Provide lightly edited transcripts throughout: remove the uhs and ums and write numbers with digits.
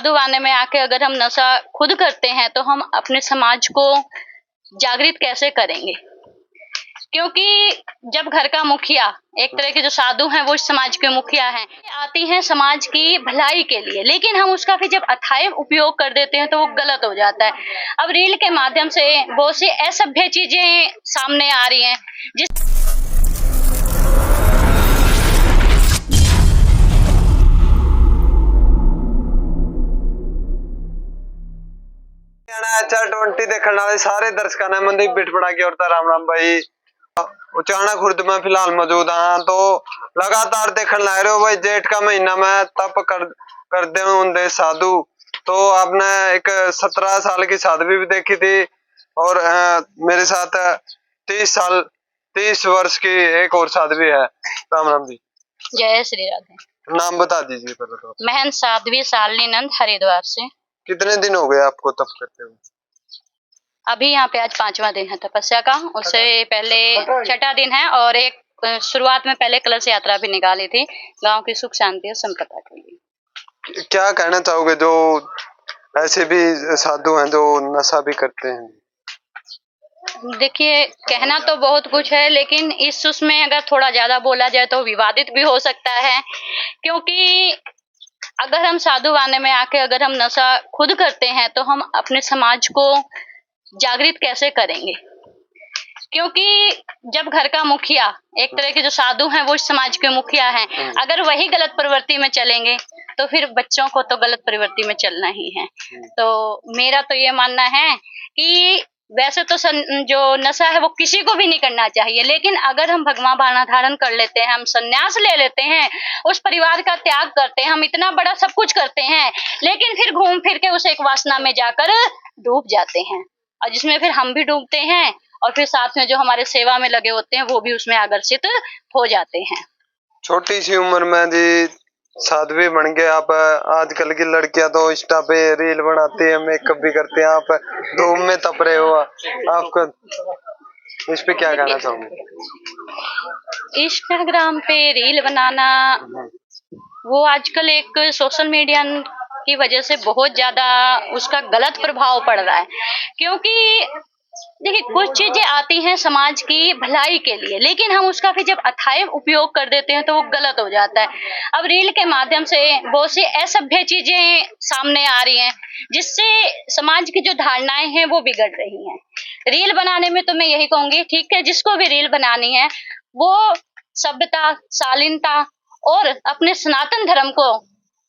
साधु वाने में आके अगर हम नशा खुद करते हैं तो हम अपने समाज को जागृत कैसे करेंगे? क्योंकि जब घर का मुखिया, एक तरह के जो साधु हैं वो इस समाज के मुखिया हैं, आती हैं समाज की भलाई के लिए, लेकिन हम उसका फिर जब अथाह उपयोग कर देते हैं तो वो गलत हो जाता है। अब रील के माध्यम से बहुत सी असभ्य चीजें सामने आ रही हैं जिस HR20 देखने वाले सारे दर्शकों ने मनदीप बिठपड़ा की ओर राम राम भाई। उचाना खुर्द में फिलहाल मौजूद हाँ, तो लगातार देखने लग रहे हो भाई। जेठ का महीना में तप करते होंगे साधु। तो आपने एक 17 साल की साध्वी भी देखी थी और मेरे साथ 30 वर्ष की एक और साध्वी है। राम राम जी। जय श्री राधे। नाम बता दीजिए पहले तो। महंत साध्वी शालिनी नंद, हरिद्वार से। कितने दिन हो गए आपको तप करते हुए? अभी यहाँ पे आज 5वां दिन है तपस्या का। उससे पहले 6ठा दिन है और एक शुरुआत में पहले कलश यात्रा भी निकाली थी गांव की सुख शांति और संपदा के लिए। क्या कहना चाहोगे जो ऐसे भी साधु हैं जो नशा भी करते हैं? देखिए, कहना तो बहुत कुछ है, लेकिन इस उसमें अगर थोड़ा ज्यादा बोला जाए तो विवादित भी हो सकता है। क्योंकि अगर हम साधु वाने में आके अगर हम नशा खुद करते हैं तो हम अपने समाज को जागृत कैसे करेंगे? क्योंकि जब घर का मुखिया, एक तरह के जो साधु हैं वो इस समाज के मुखिया हैं, अगर वही गलत प्रवृत्ति में चलेंगे तो फिर बच्चों को तो गलत प्रवृत्ति में चलना ही है। तो मेरा तो ये मानना है कि वैसे तो जो नशा है वो किसी को भी नहीं करना चाहिए, लेकिन अगर हम भगवान बाणा धारण कर लेते हैं, हम संन्यास ले लेते हैं, उस परिवार का त्याग करते हैं, हम इतना बड़ा सब कुछ करते हैं, लेकिन फिर घूम फिर के उस एक वासना में जाकर डूब जाते हैं, और जिसमें फिर हम भी डूबते हैं और फिर साथ में जो हमारे सेवा में लगे होते हैं वो भी उसमें आकर्षित हो जाते हैं। छोटी सी उम्र में जी साध्वी बन गए आप। आजकल की लड़कियां तो इंस्टा पे रील बनाती है, मेकअप भी करते हैं, आप धूम में तप रहे हो। आपका इस पे क्या कहना चाहोगे? इंस्टाग्राम पे रील बनाना वो आजकल एक सोशल मीडिया की वजह से बहुत ज्यादा उसका गलत प्रभाव पड़ रहा है। क्योंकि देखिए, कुछ चीजें आती हैं समाज की भलाई के लिए, लेकिन हम उसका फिर जब अथाह उपयोग कर देते हैं तो वो गलत हो जाता है। अब रील के माध्यम से बहुत सी असभ्य चीजें सामने आ रही हैं जिससे समाज की जो धारणाएं हैं वो बिगड़ रही हैं। रील बनाने में तो मैं यही कहूंगी, ठीक है, जिसको भी रील बनानी है वो सभ्यता, शालीनता और अपने सनातन धर्म को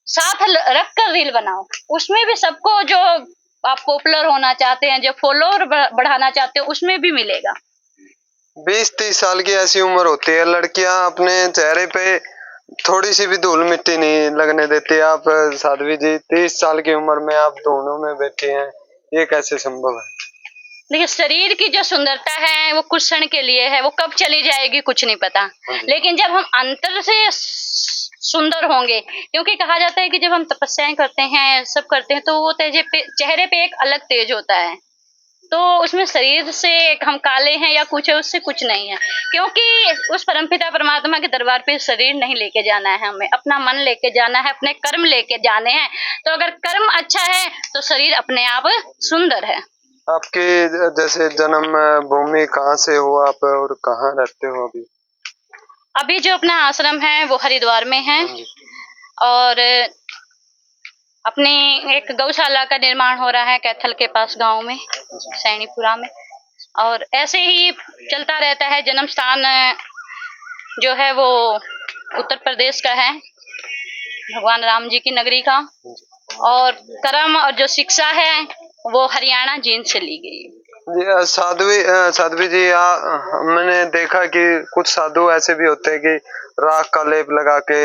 साथ रख कर रील बनाओ। उसमें भी सबको, जो आप पॉपुलर होना चाहते हैं, जो फॉलोअर बढ़ाना चाहते हो, उसमें भी मिलेगा। 20-30 साल की ऐसी उम्र होती है, लड़कियां अपने चेहरे पे थोड़ी सी भी धूल मिट्टी नहीं लगने देती। आप साध्वी जी 30 साल की उम्र में आप दोनों में बैठे हैं, ये कैसे संभव है? देखिए, शरीर की जो सुंदरता है वो कुछ क्षण के लिए है, वो कब चली जाएगी कुछ नहीं पता। लेकिन जब हम अंतर से सुंदर होंगे, क्योंकि कहा जाता है कि जब हम तपस्याएं करते हैं, सब करते हैं, तो वो चेहरे पे एक अलग तेज होता है। तो उसमें शरीर से हम काले हैं या कुछ है, उससे कुछ नहीं है। क्योंकि उस परमपिता परमात्मा के दरबार पे शरीर नहीं लेके जाना है, हमें अपना मन लेके जाना है, अपने कर्म लेके जाने हैं। तो अगर कर्म अच्छा है तो शरीर अपने आप सुंदर है। आपकी जैसे जन्म भूमि कहाँ से हो आप और कहाँ रहते हो अभी? अभी जो अपना आश्रम है वो हरिद्वार में है और अपने एक गौशाला का निर्माण हो रहा है कैथल के पास गांव में, सैनीपुरा में। और ऐसे ही चलता रहता है। जन्म स्थान जो है वो उत्तर प्रदेश का है, भगवान राम जी की नगरी का, और कर्म और जो शिक्षा है वो हरियाणा जींद से ली गई है। साध्वी जी, मैंने देखा कि कुछ साधु ऐसे भी होते हैं कि राख का लेप लगा के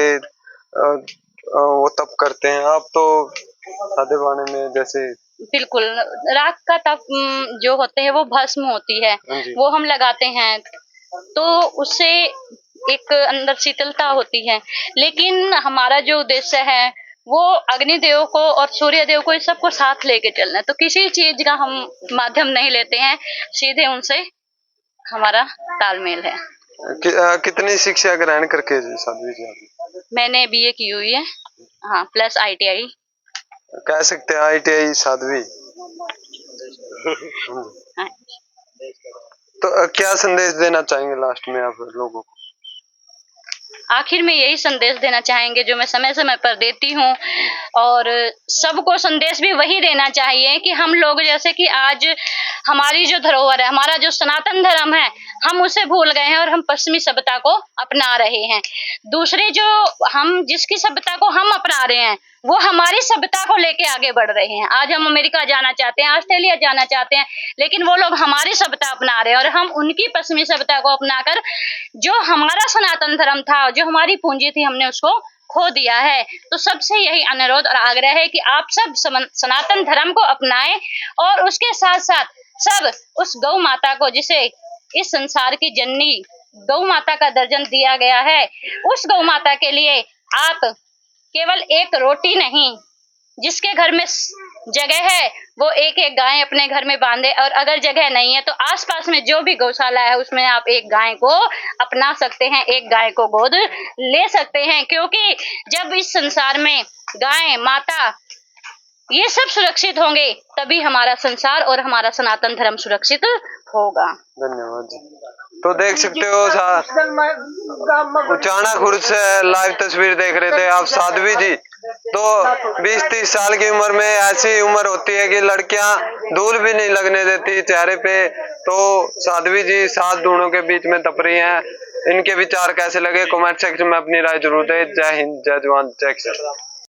वो तप करते हैं। आप तो साधु वाने में जैसे बिल्कुल, राख का तप जो होते हैं वो भस्म होती है, वो हम लगाते हैं तो उससे एक अंदर शीतलता होती है। लेकिन हमारा जो उद्देश्य है वो अग्निदेव को और सूर्य देव को, इस सबको साथ लेके चलना है। तो किसी चीज का हम माध्यम नहीं लेते हैं, सीधे उनसे हमारा तालमेल है। कितनी शिक्षा ग्रहण करके साध्वी जी? मैंने BA की हुई है, हाँ, प्लस ITI। कह सकते हैं ITI साध्वी। हाँ। तो क्या संदेश देना चाहेंगे लास्ट में आप लोगों को? आखिर में यही संदेश देना चाहेंगे जो मैं समय समय पर देती हूँ, और सबको संदेश भी वही देना चाहिए कि हम लोग जैसे कि आज हमारी जो धरोहर है, हमारा जो सनातन धर्म है, हम उसे भूल गए हैं और हम पश्चिमी सभ्यता को अपना रहे हैं। दूसरे जो हम जिसकी सभ्यता को हम अपना रहे हैं वो हमारी सभ्यता को लेके आगे बढ़ रहे हैं। आज हम अमेरिका जाना चाहते हैं, ऑस्ट्रेलिया जाना चाहते हैं, लेकिन वो लोग हमारी सभ्यता अपना रहे हैं और हम उनकी पश्चिमी सभ्यता को अपनाकर जो हमारा सनातन धर्म था, जो हमारी पूंजी थी, हमने उसको खो दिया है। तो सबसे यही अनुरोध और आग्रह है कि आप सब सनातन धर्म को अपनाएं और उसके साथ साथ सब उस गौ माता को, जिसे इस संसार की जननी गौ माता का दर्जन दिया गया है, उस गौ माता के लिए आप केवल एक रोटी नहीं, जिसके घर में जगह है वो एक एक गाय अपने घर में बांधे, और अगर जगह नहीं है तो आसपास में जो भी गौशाला है उसमें आप एक गाय को अपना सकते हैं, एक गाय को गोद ले सकते हैं। क्योंकि जब इस संसार में गाय माता ये सब सुरक्षित होंगे तभी हमारा संसार और हमारा सनातन धर्म सुरक्षित होगा। धन्यवाद जी। तो देख सकते हो उचाना खुर्द से लाइव तस्वीर देख रहे थे आप साध्वी जी। तो 20-30 साल की उम्र में ऐसी उम्र होती है कि लड़कियां धूल भी नहीं लगने देती चेहरे पे। तो साध्वी जी 7 धूणों के बीच में तप रही हैं। इनके विचार कैसे लगे कमेंट सेक्शन में अपनी राय जरूर दें। जय हिंद, जय जवान, जय किसान।